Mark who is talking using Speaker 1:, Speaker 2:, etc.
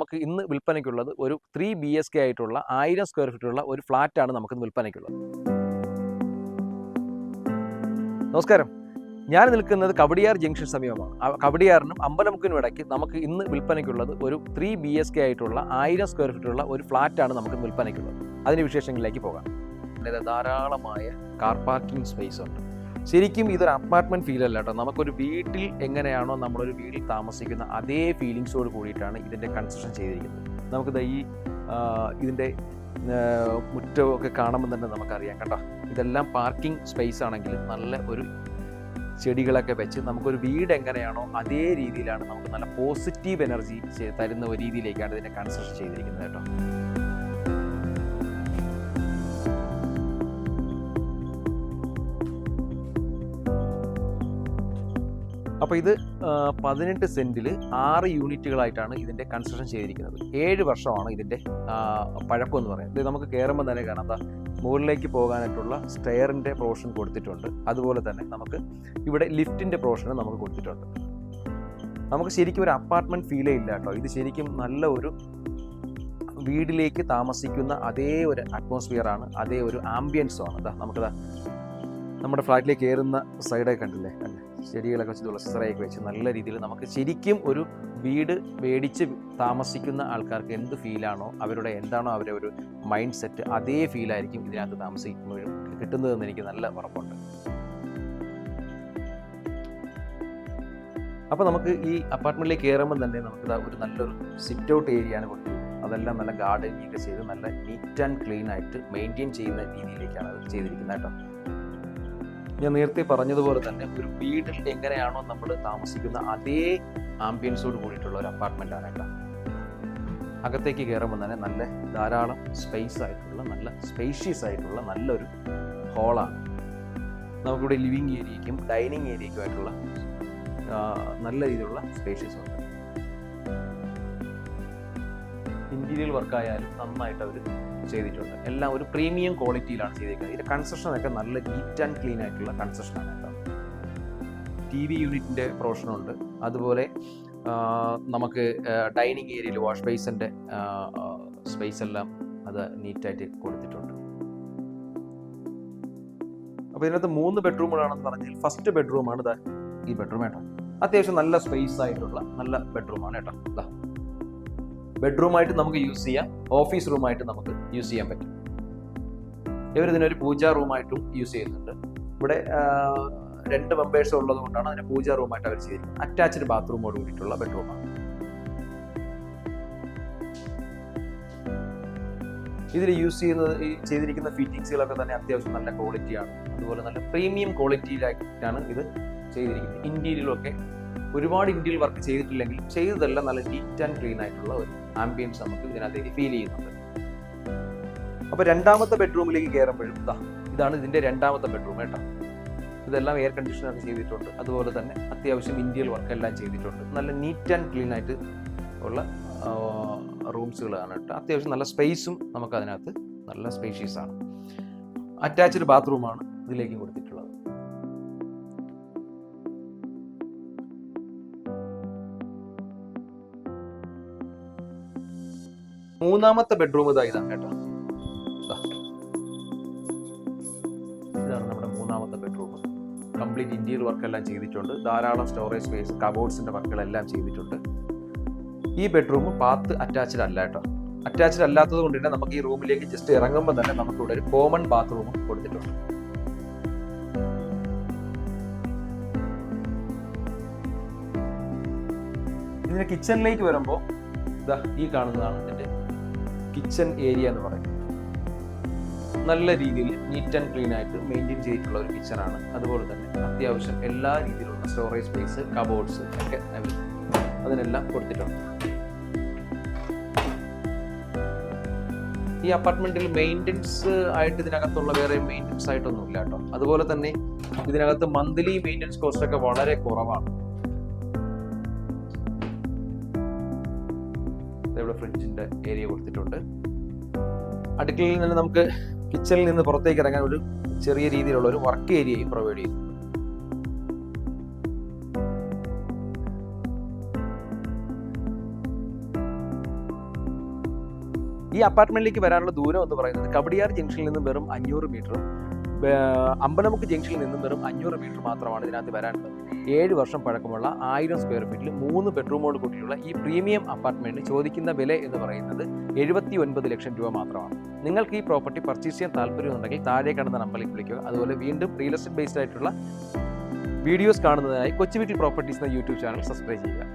Speaker 1: നമുക്ക് ഇന്ന് വിൽപ്പനയ്ക്കുള്ളത് ഒരു 3 BHK ആയിട്ടുള്ള 1000 സ്ക്വയർ ഫീറ്റുള്ള ഒരു ഫ്ലാറ്റാണ് നമുക്ക് വിൽപ്പനയ്ക്കുള്ളത്. നമസ്കാരം, ഞാൻ നിൽക്കുന്നത് കവടിയാർ ജംഗ്ഷൻ സമീപമാണ്. കവടിയാറിനും അമ്പലമുക്കിനും ഇടയ്ക്ക് നമുക്ക് ഇന്ന് വിൽപ്പനയ്ക്കുള്ളത് ഒരു 3 BHK ആയിട്ടുള്ള 1000 സ്ക്വയർ ഫീറ്റുള്ള ഒരു ഫ്ലാറ്റാണ് നമുക്ക് വിൽപ്പനയ്ക്കുള്ളത്. അതിൻ്റെ വിശേഷങ്ങളിലേക്ക് പോകാം. അതായത് ധാരാളമായ കാർ പാർക്കിംഗ് സ്പേസ് ഉണ്ട്. ശരിക്കും ഇതൊരു അപ്പാർട്ട്മെൻറ്റ് ഫീൽ അല്ല കേട്ടോ. നമുക്കൊരു വീട്ടിൽ എങ്ങനെയാണോ നമ്മളൊരു വീട്ടിൽ താമസിക്കുന്ന അതേ ഫീലിങ്സോട് കൂടിയിട്ടാണ് ഇതിൻ്റെ കൺസ്ട്രക്ഷൻ ചെയ്തിരിക്കുന്നത്. നമുക്കിത് ഇതിൻ്റെ മുറ്റമൊക്കെ കാണുമ്പോൾ തന്നെ നമുക്കറിയാം കേട്ടോ. ഇതെല്ലാം പാർക്കിംഗ് സ്പേസ് ആണെങ്കിൽ നല്ല ഒരു ചെടികളൊക്കെ വെച്ച് നമുക്കൊരു വീട് എങ്ങനെയാണോ അതേ രീതിയിലാണ് നമുക്ക് നല്ല പോസിറ്റീവ് എനർജി തരുന്ന ഒരു രീതിയിലേക്കാണ് ഇതിൻ്റെ കൺസ്ട്രക്ഷൻ ചെയ്തിരിക്കുന്നത് കേട്ടോ. അപ്പോൾ ഇത് 18 സെൻറ്റിൽ 6 യൂണിറ്റുകളായിട്ടാണ് ഇതിൻ്റെ കൺസ്ട്രക്ഷൻ ചെയ്തിരിക്കുന്നത്. 7 വർഷമാണ് ഇതിൻ്റെ പഴക്കം എന്ന് പറയുന്നത്. ഇത് നമുക്ക് കയറുമ്പോൾ തന്നെ കാണാം, മുകളിലേക്ക് പോകാനായിട്ടുള്ള സ്റ്റെയറിൻ്റെ പ്രൊവിഷൻ കൊടുത്തിട്ടുണ്ട്. അതുപോലെ തന്നെ നമുക്ക് ഇവിടെ ലിഫ്റ്റിൻ്റെ പ്രൊവിഷനും നമുക്ക് കൊടുത്തിട്ടുണ്ട്. നമുക്ക് ശരിക്കും ഒരു അപ്പാർട്ട്മെൻറ്റ് ഫീലേ ഇല്ല കേട്ടോ. ഇത് ശരിക്കും നല്ല ഒരു വീട്ടിലേക്ക് താമസിക്കുന്ന അതേ ഒരു അറ്റ്മോസ്ഫിയറാണ്, അതേ ഒരു ആംബിയൻസുമാണ്. നമുക്കിതാ നമ്മുടെ ഫ്ലാറ്റിലേക്ക് കയറുന്ന സൈഡൊക്കെ കണ്ടില്ലേ, ചെടികളൊക്കെ വെച്ച് തുളസിത്തറയൊക്കെ വെച്ച് നല്ല രീതിയിൽ നമുക്ക് ശരിക്കും ഒരു വീട് മേടിച്ച് താമസിക്കുന്ന ആൾക്കാർക്ക് എന്ത് ഫീലാണോ അവരുടെ എന്താണോ അവരുടെ ഒരു മൈൻഡ് സെറ്റ്, അതേ ഫീലായിരിക്കും ഇതിനകത്ത് താമസിക്കുമ്പോഴും കിട്ടുന്നതെന്ന് എനിക്ക് നല്ല ഉറപ്പുണ്ട്. അപ്പോൾ നമുക്ക് ഈ അപ്പാർട്ട്മെൻറ്റിലേക്ക് കയറുമ്പോൾ തന്നെ നമുക്ക് ഒരു നല്ലൊരു സിറ്റ് ഔട്ട് ഏരിയയാണ് കൊടുത്തത്. അതെല്ലാം നല്ല ഗാർഡനിങ് ഒക്കെ ചെയ്ത് നല്ല നീറ്റ് ആൻഡ് ക്ലീൻ ആയിട്ട് മെയിൻറ്റെയിൻ ചെയ്യുന്ന രീതിയിലേക്കാണ് അത് ചെയ്തിരിക്കുന്നത് കേട്ടോ. ഞാൻ നേരത്തെ പറഞ്ഞതുപോലെ തന്നെ ഒരു വീട്ടിൽ എങ്ങനെയാണോ നമ്മൾ താമസിക്കുന്ന അതേ ആംബിയൻസോട് കൂടിയിട്ടുള്ള ഒരു അപ്പാർട്ട്മെൻറ്റാണ് കേട്ടോ. അകത്തേക്ക് കയറുമ്പോൾ തന്നെ നല്ല ധാരാളം സ്പേസ് ആയിട്ടുള്ള നല്ല സ്പേഷ്യസ് ആയിട്ടുള്ള നല്ലൊരു ഹോളാണ്. നമുക്കിവിടെ ലിവിങ് ഏരിയയ്ക്കും ഡൈനിങ് ഏരിയയ്ക്കുമായിട്ടുള്ള നല്ല രീതിയിലുള്ള സ്പേഷ്യസ് ഉണ്ട്. ഇൻറ്റീരിയൽ വർക്കായാലും നന്നായിട്ട് അവർ ചെയ്തിട്ടുണ്ട്. എല്ലാം ഒരു പ്രീമിയം ക്വാളിറ്റിയിലാണ് ചെയ്തിരിക്കുന്നത്. ഇതിൻ്റെ കൺസ്ട്രക്ഷനൊക്കെ നല്ല നീറ്റ് ആൻഡ് ക്ലീൻ ആയിട്ടുള്ള കൺസ്ട്രക്ഷനാണ് കേട്ടോ. TV യൂണിറ്റിൻ്റെ പ്രൊവിഷനുണ്ട്. അതുപോലെ നമുക്ക് ഡൈനിങ് ഏരിയയിൽ വാഷ് ബേസിൻ്റെ സ്പേസ് എല്ലാം അത് നീറ്റായിട്ട് കൊടുത്തിട്ടുണ്ട്. അപ്പോൾ ഇതിനകത്ത് 3 ബെഡ്റൂമുകളാണെന്ന് പറഞ്ഞാൽ ഫസ്റ്റ് ബെഡ്റൂമാണ് ഈ ബെഡ്റൂം കേട്ടോ. അത്യാവശ്യം നല്ല സ്പേസ് ആയിട്ടുള്ള നല്ല ബെഡ്റൂമാണ് കേട്ടോ. ബെഡ്റൂമായിട്ട് നമുക്ക് യൂസ് ചെയ്യാം, ഓഫീസ് റൂമായിട്ട് നമുക്ക് യൂസ് ചെയ്യാൻ പറ്റും. ഇവരിതിനൊരു പൂജാ റൂമായിട്ടും യൂസ് ചെയ്യുന്നുണ്ട്. ഇവിടെ 2 മെമ്പേഴ്സ് ഉള്ളത് കൊണ്ടാണ് അതിനെ പൂജാ റൂമായിട്ട് അവർ ചെയ്തിരിക്കുന്നത്. അറ്റാച്ച്ഡ് ബാത്റൂമോട് കൂടിയിട്ടുള്ള ബെഡ്റൂമാണ്. ഇതിൽ ചെയ്തിരിക്കുന്ന ഫിറ്റിങ്സുകളൊക്കെ തന്നെ അത്യാവശ്യം നല്ല ക്വാളിറ്റിയാണ്. അതുപോലെ നല്ല പ്രീമിയം ക്വാളിറ്റിയിലായിട്ടാണ് ഇത് ചെയ്തിരിക്കുന്നത്. ഇന്റീരിയലൊക്കെ ഒരുപാട് ഇന്റീരിയൽ വർക്ക് ചെയ്തിട്ടില്ലെങ്കിൽ ചെയ്തതെല്ലാം നല്ല നീറ്റ് ആൻഡ് ക്ലീൻ ആയിട്ടുള്ള ഒരു ആംബിയൻസ് നമുക്ക് ഇതിനകത്തേക്ക് ഫീൽ ചെയ്യുന്നുണ്ട്. അപ്പോൾ രണ്ടാമത്തെ ബെഡ്റൂമിലേക്ക് കയറുമ്പോഴും ഇതാണ് ഇതിൻ്റെ രണ്ടാമത്തെ ബെഡ്റൂം കേട്ടോ. ഇതെല്ലാം എയർ കണ്ടീഷനൊക്കെ ചെയ്തിട്ടുണ്ട്. അതുപോലെ തന്നെ അത്യാവശ്യം ഇന്റീരിയൽ വർക്ക് എല്ലാം ചെയ്തിട്ടുണ്ട്. നല്ല നീറ്റ് ആൻഡ് ക്ലീൻ ആയിട്ട് ഉള്ള റൂംസുകളാണ് കേട്ടോ. അത്യാവശ്യം നല്ല സ്പേസും നമുക്ക് അതിനകത്ത് നല്ല സ്പേഷ്യസ് ആണ്. അറ്റാച്ച്ഡ് ബാത്റൂമാണ് ഇതിലേക്കും കൊടുത്തിട്ടുള്ളത്. മൂന്നാമത്തെ ബെഡ്റൂം ഇതാണ് കേട്ടോ. ഇതാണ് നമ്മുടെ മൂന്നാമത്തെ ബെഡ്റൂം. കംപ്ലീറ്റ് ഇന്റീരിയർ വർക്ക് എല്ലാം ചെയ്തിട്ടുണ്ട്. ധാരാളം സ്റ്റോറേജ് സ്പേസ്, കബോർഡ്സിന്റെ വർക്കുകളെല്ലാം ചെയ്തിട്ടുണ്ട്. ഈ ബെഡ്റൂം ബാത്ത് അറ്റാച്ച്ഡ് അല്ല കേട്ടോ. അറ്റാച്ച്ഡ് അല്ലാത്തത് കൊണ്ട് തന്നെ നമുക്ക് ഈ റൂമിലേക്ക് ജസ്റ്റ് ഇറങ്ങുമ്പോൾ തന്നെ നമുക്ക് ഇവിടെ ഒരു കോമൺ ബാത്റൂമും കൊടുത്തിട്ടുണ്ട്. ഇതിന്റെ കിച്ചണിലേക്ക് വരുമ്പോൾ ഈ കാണുന്നതാണ് ഇതിന്റെ കിച്ചൺ ഏരിയ എന്ന് പറയുന്നത്. നല്ല രീതിയിൽ നീറ്റ് ആൻഡ് ക്ലീൻ ആയിട്ട് മെയിൻറ്റെയിൻ ചെയ്തിട്ടുള്ള ഒരു കിച്ചണാണ്. അതുപോലെ തന്നെ അത്യാവശ്യം എല്ലാ രീതിയിലുള്ള സ്റ്റോറേജ് സ്പേസ്, കബോർഡ്സ് ഒക്കെ അതിനെല്ലാം കൊടുത്തിട്ടുണ്ട്. ഈ അപ്പാർട്ട്മെന്റിൽ മെയിൻ്റെനൻസ് ആയിട്ട് ഇതിനകത്തുള്ള വേറെ മെയിൻ്റെനൻസ് ആയിട്ടൊന്നും ഇല്ല കേട്ടോ. അതുപോലെ തന്നെ ഇതിനകത്ത് മന്ത്ലി മെയിൻ്റെനൻസ് കോസ്റ്റ് ഒക്കെ വളരെ കുറവാണ്. ഇവിടെ ഫ്രിഡ്ജിന്റെ ഏരിയ കൊടുത്തിട്ടുണ്ട്. അടുക്കളയിൽ നിന്ന് നമുക്ക് കിച്ചണിൽ നിന്ന് പുറത്തേക്ക് ഇറങ്ങാൻ ഒരു ചെറിയ രീതിയിലുള്ള ഒരു വർക്ക് ഏരിയയും പ്രൊവൈഡ് ചെയ്യുന്നുണ്ട്. ഈ അപ്പാർട്ട്മെന്റിലേക്ക് വരാനുള്ള ദൂരം എന്ന് പറയുന്നത് കവടിയാർ ജംഗ്ഷനിൽ നിന്നും വെറും 500 മീറ്ററും അമ്പലമുക്ക് ജംഗ്ഷനിൽ നിന്നും വെറും 500 മീറ്റർ മാത്രമാണ് ഇതിനകത്ത് വരാനുള്ളത്. 7 വർഷം പഴക്കമുള്ള 1000 സ്ക്വയർ ഫീറ്റിൽ 3 ബെഡ്റൂമോട് കൂടിയുള്ള ഈ പ്രീമിയം അപ്പാർട്ട്മെന്റിന് ചോദിക്കുന്ന വില എന്ന് പറയുന്നത് 79 ലക്ഷം രൂപ മാത്രമാണ്. നിങ്ങൾക്ക് ഈ പ്രോപ്പർട്ടി പർച്ചേസ് ചെയ്യാൻ താല്പര്യമുണ്ടെങ്കിൽ താഴെ കാണുന്ന നമ്പറിലേക്ക് വിളിക്കുക. അതുപോലെ വീണ്ടും റിയൽ എസ്റ്റേറ്റ് ബേസ്ഡ് ആയിട്ടുള്ള വീഡിയോസ് കാണുന്നതിനായി കൊച്ചുവീട്ടിൽ പ്രോപ്പർട്ടീസ് എന്ന യൂട്യൂബ് ചാനൽ സബ്സ്ക്രൈബ് ചെയ്യുക.